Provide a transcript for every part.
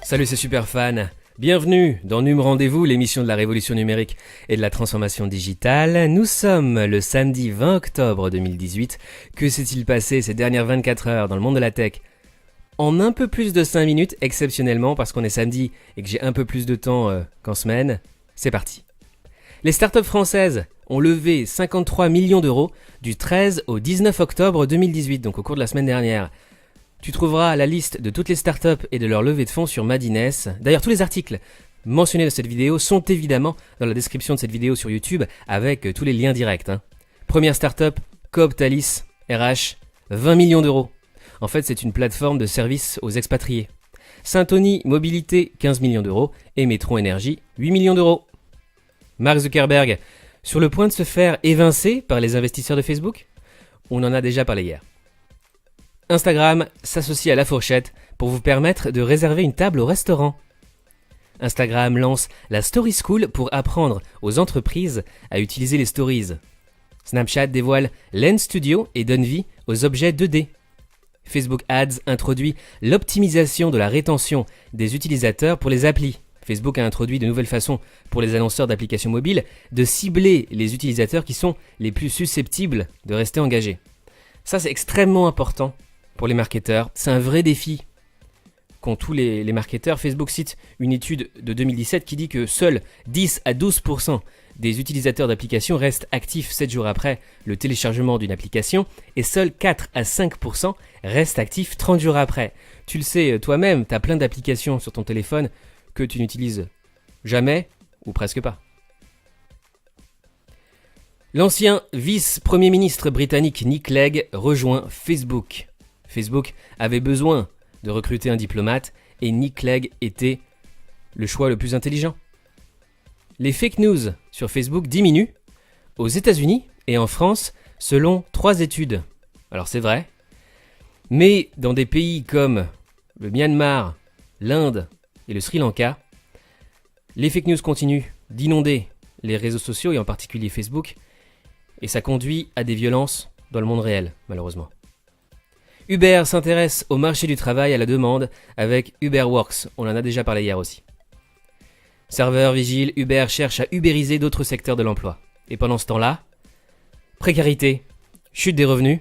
Salut, c'est Superfan. Bienvenue dans Num Rendez-vous, l'émission de la révolution numérique et de la transformation digitale. Nous sommes le samedi 20 octobre 2018. Que s'est-il passé ces dernières 24 heures dans le monde de la tech ? En un peu plus de 5 minutes, exceptionnellement, parce qu'on est samedi et que j'ai un peu plus de temps qu'en semaine, c'est parti. Les startups françaises ont levé 53 millions d'euros du 13 au 19 octobre 2018, donc au cours de la semaine dernière. Tu trouveras la liste de toutes les startups et de leur levée de fonds sur Madines. D'ailleurs, tous les articles mentionnés dans cette vidéo sont évidemment dans la description de cette vidéo sur YouTube avec tous les liens directs. Première startup, Coop Thalys, RH, 20 millions d'euros. En fait, c'est une plateforme de services aux expatriés. Syntony Mobilité, 15 millions d'euros. Et Metron Énergie, 8 millions d'euros. Mark Zuckerberg, sur le point de se faire évincer par les investisseurs de Facebook ? On en a déjà parlé hier. Instagram s'associe à La Fourchette pour vous permettre de réserver une table au restaurant. Instagram lance la Story School pour apprendre aux entreprises à utiliser les stories. Snapchat dévoile Lens Studio et donne vie aux objets 2D. Facebook Ads introduit l'optimisation de la rétention des utilisateurs pour les applis. Facebook a introduit de nouvelles façons pour les annonceurs d'applications mobiles de cibler les utilisateurs qui sont les plus susceptibles de rester engagés. Ça, c'est extrêmement important pour les marketeurs. C'est un vrai défi qu'ont tous les marketeurs. Facebook cite une étude de 2017 qui dit que seuls 10 à 12% des utilisateurs d'applications restent actifs 7 jours après le téléchargement d'une application et seuls 4 à 5% restent actifs 30 jours après. Tu le sais toi-même, tu as plein d'applications sur ton téléphone que tu n'utilises jamais ou presque pas. L'ancien vice-premier ministre britannique Nick Clegg rejoint Facebook. Facebook avait besoin de recruter un diplomate et Nick Clegg était le choix le plus intelligent. Les fake news sur Facebook diminuent aux États-Unis et en France selon 3 études. Alors c'est vrai, mais dans des pays comme le Myanmar, l'Inde et le Sri Lanka, les fake news continuent d'inonder les réseaux sociaux et en particulier Facebook, et ça conduit à des violences dans le monde réel, malheureusement. Uber s'intéresse au marché du travail à la demande avec UberWorks, on en a déjà parlé hier aussi. Serveur vigile, Uber cherche à ubériser d'autres secteurs de l'emploi. Et pendant ce temps-là, précarité, chute des revenus,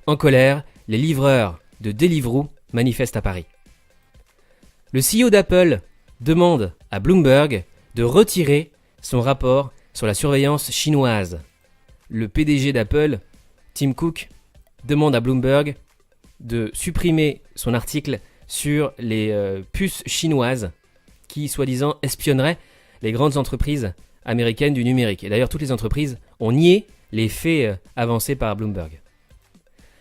en colère, les livreurs de Deliveroo manifestent à Paris. Le CEO d'Apple demande à Bloomberg de retirer son rapport sur la surveillance chinoise. Le PDG d'Apple, Tim Cook, demande à Bloomberg de supprimer son article sur les puces chinoises qui, soi-disant, espionneraient les grandes entreprises américaines du numérique. Et d'ailleurs, toutes les entreprises ont nié les faits avancés par Bloomberg.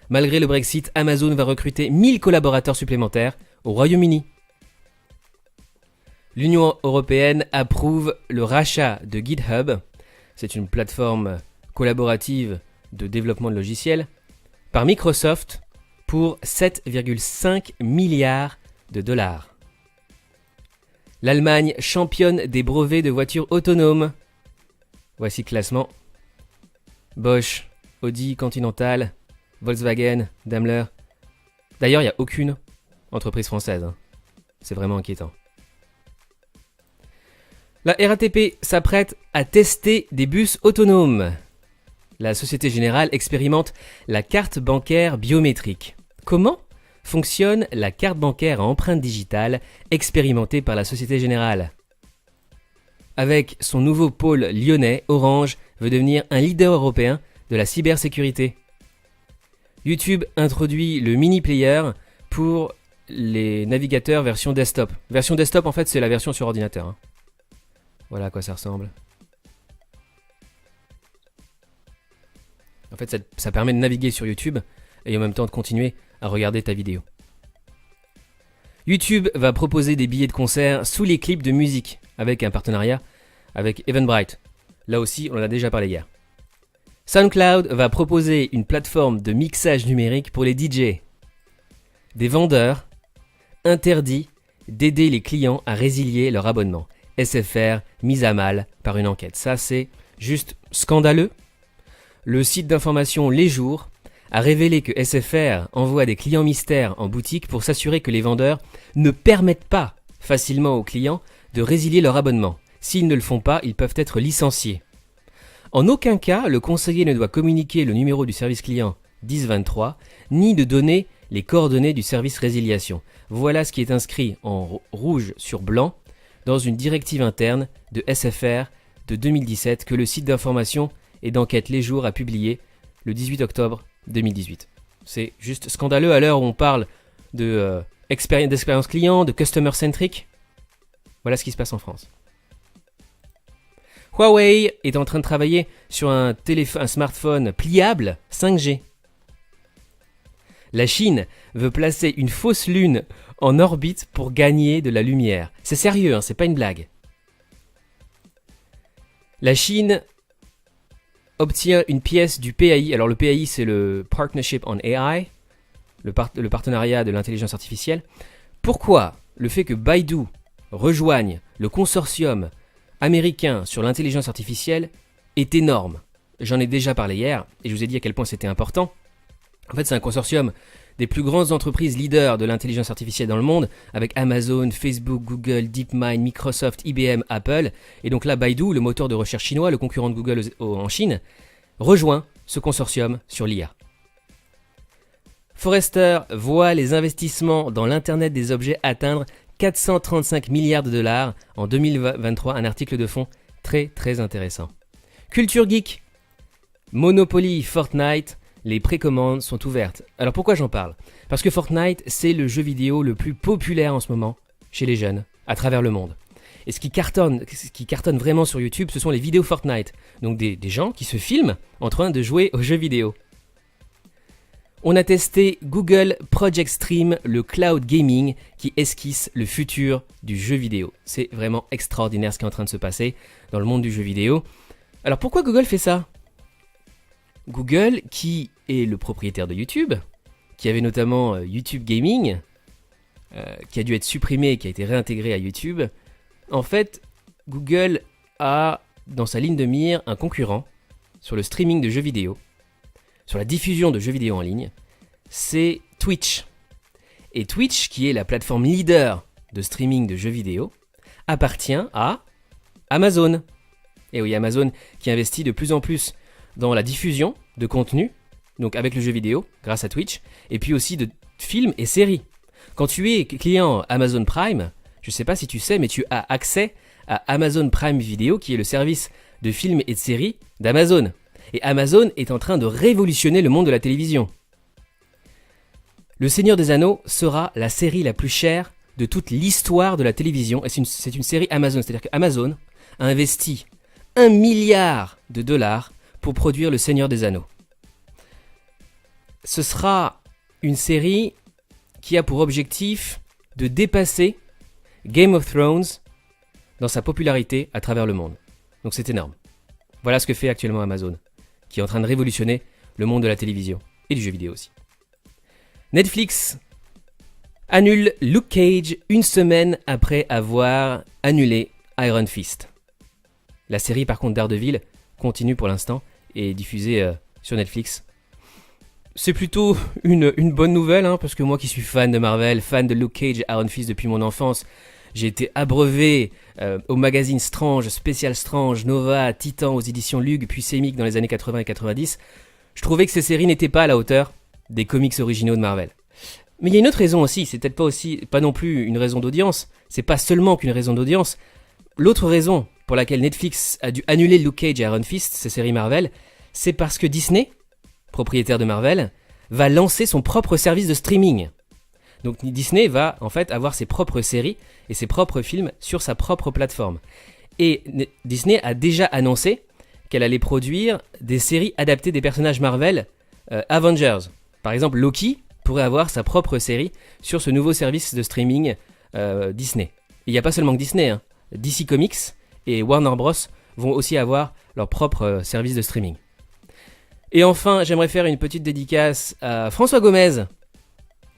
Malgré le Brexit, Amazon va recruter 1000 collaborateurs supplémentaires au Royaume-Uni. L'Union européenne approuve le rachat de GitHub. C'est une plateforme collaborative de développement de logiciels par Microsoft pour 7,5 milliards de dollars. L'Allemagne championne des brevets de voitures autonomes. Voici le classement. Bosch, Audi, Continental, Volkswagen, Daimler. D'ailleurs, il n'y a aucune entreprise française. C'est vraiment inquiétant. La RATP s'apprête à tester des bus autonomes. La Société Générale expérimente la carte bancaire biométrique. Comment fonctionne la carte bancaire à empreinte digitale expérimentée par la Société Générale ? Avec son nouveau pôle lyonnais, Orange veut devenir un leader européen de la cybersécurité. YouTube introduit le mini player pour les navigateurs version desktop. Version desktop, en fait, c'est la version sur ordinateur. Voilà à quoi ça ressemble. En fait, ça permet de naviguer sur YouTube et en même temps de continuer à regarder ta vidéo. YouTube va proposer des billets de concert sous les clips de musique avec un partenariat avec Eventbrite. Là aussi, on en a déjà parlé hier. SoundCloud va proposer une plateforme de mixage numérique pour les DJ. Des vendeurs interdits d'aider les clients à résilier leur abonnement. SFR mise à mal par une enquête. Ça, c'est juste scandaleux. Le site d'information Les Jours a révélé que SFR envoie des clients mystères en boutique pour s'assurer que les vendeurs ne permettent pas facilement aux clients de résilier leur abonnement. S'ils ne le font pas, ils peuvent être licenciés. En aucun cas, le conseiller ne doit communiquer le numéro du service client 1023, ni de donner les coordonnées du service résiliation. Voilà ce qui est inscrit en rouge sur blanc dans une directive interne de SFR de 2017 que le site d'information et d'enquête Les Jours a publié le 18 octobre 2018. C'est juste scandaleux à l'heure où on parle d'expérience client, de customer centric. Voilà ce qui se passe en France. Huawei est en train de travailler sur un smartphone pliable 5G. La Chine veut placer une fausse lune en orbite pour gagner de la lumière. C'est sérieux, hein, c'est pas une blague. La Chine obtient une pièce du PAI. Alors le PAI, c'est le Partnership on AI, le partenariat de l'intelligence artificielle. Pourquoi le fait que Baidu rejoigne le consortium américain sur l'intelligence artificielle est énorme? J'en ai déjà parlé hier et je vous ai dit à quel point c'était important. En fait, c'est un consortium des plus grandes entreprises leaders de l'intelligence artificielle dans le monde, avec Amazon, Facebook, Google, DeepMind, Microsoft, IBM, Apple. Et donc là, Baidu, le moteur de recherche chinois, le concurrent de Google en Chine, rejoint ce consortium sur l'IA. Forrester voit les investissements dans l'Internet des objets atteindre 435 milliards de dollars en 2023, un article de fond très très intéressant. Culture Geek, Monopoly, Fortnite, les précommandes sont ouvertes. Alors pourquoi j'en parle? Parce que Fortnite, c'est le jeu vidéo le plus populaire en ce moment chez les jeunes, à travers le monde. Et ce qui cartonne vraiment sur YouTube, ce sont les vidéos Fortnite. Donc des gens qui se filment en train de jouer aux jeux vidéo. On a testé Google Project Stream, le cloud gaming qui esquisse le futur du jeu vidéo. C'est vraiment extraordinaire ce qui est en train de se passer dans le monde du jeu vidéo. Alors pourquoi Google fait ça? Google, qui est le propriétaire de YouTube, qui avait notamment YouTube Gaming, qui a dû être supprimé et qui a été réintégré à YouTube. En fait, Google a dans sa ligne de mire un concurrent sur le streaming de jeux vidéo, sur la diffusion de jeux vidéo en ligne, c'est Twitch. Et Twitch, qui est la plateforme leader de streaming de jeux vidéo, appartient à Amazon. Et oui, Amazon qui investit de plus en plus dans la diffusion de contenu, donc avec le jeu vidéo, grâce à Twitch, et puis aussi de films et séries. Quand tu es client Amazon Prime, je ne sais pas si tu sais, mais tu as accès à Amazon Prime Video, qui est le service de films et de séries d'Amazon. Et Amazon est en train de révolutionner le monde de la télévision. Le Seigneur des Anneaux sera la série la plus chère de toute l'histoire de la télévision, et c'est une série Amazon, c'est-à-dire qu'Amazon a investi 1 milliard de dollars pour produire Le Seigneur des Anneaux. Ce sera une série qui a pour objectif de dépasser Game of Thrones dans sa popularité à travers le monde. Donc c'est énorme. Voilà ce que fait actuellement Amazon, qui est en train de révolutionner le monde de la télévision et du jeu vidéo aussi. Netflix annule Luke Cage une semaine après avoir annulé Iron Fist. La série par contre Daredevil continue pour l'instant et est diffusée sur Netflix. C'est plutôt une bonne nouvelle, hein, parce que moi qui suis fan de Marvel, fan de Luke Cage et Iron Fist depuis mon enfance, j'ai été abreuvé au magazine Strange, Spécial Strange, Nova, Titan aux éditions Lug, puis Semic dans les années 80 et 90. Je trouvais que ces séries n'étaient pas à la hauteur des comics originaux de Marvel. Mais il y a une autre raison aussi, c'est peut-être pas non plus une raison d'audience, c'est pas seulement qu'une raison d'audience. L'autre raison pour laquelle Netflix a dû annuler Luke Cage et Iron Fist, ces séries Marvel, c'est parce que Disney, propriétaire de Marvel, va lancer son propre service de streaming. Donc Disney va en fait avoir ses propres séries et ses propres films sur sa propre plateforme. Et Disney a déjà annoncé qu'elle allait produire des séries adaptées des personnages Marvel Avengers. Par exemple, Loki pourrait avoir sa propre série sur ce nouveau service de streaming Disney. Et il n'y a pas seulement que Disney, hein. DC Comics et Warner Bros vont aussi avoir leur propre service de streaming. Et enfin, j'aimerais faire une petite dédicace à François Gomez,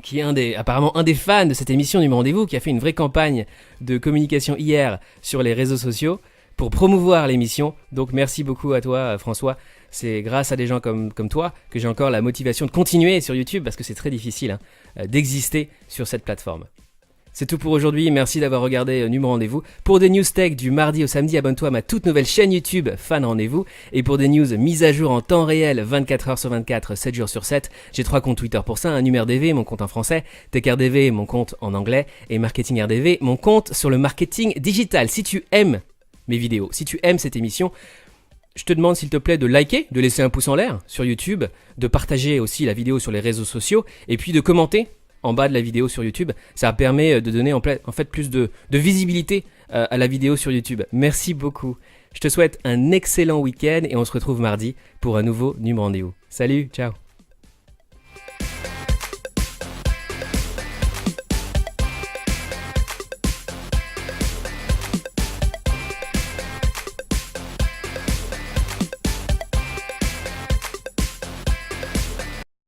qui est apparemment un des fans de cette émission du Rendez-vous, qui a fait une vraie campagne de communication hier sur les réseaux sociaux pour promouvoir l'émission. Donc merci beaucoup à toi François, c'est grâce à des gens comme toi que j'ai encore la motivation de continuer sur YouTube, parce que c'est très difficile d'exister sur cette plateforme. C'est tout pour aujourd'hui, merci d'avoir regardé Num Rendez-vous. Pour des news tech du mardi au samedi, abonne-toi à ma toute nouvelle chaîne YouTube Fan Rendez-vous. Et pour des news mises à jour en temps réel, 24h sur 24, 7 jours sur 7, j'ai 3 comptes Twitter pour ça, un NumRDV, mon compte en français, TechRDV, mon compte en anglais, et MarketingRDV, mon compte sur le marketing digital. Si tu aimes mes vidéos, si tu aimes cette émission, je te demande s'il te plaît de liker, de laisser un pouce en l'air sur YouTube, de partager aussi la vidéo sur les réseaux sociaux, et puis de commenter en bas de la vidéo sur YouTube. Ça permet de donner en fait plus de visibilité à la vidéo sur YouTube. Merci beaucoup. Je te souhaite un excellent week-end et on se retrouve mardi pour un nouveau Num Rendez-vous. Salut, ciao.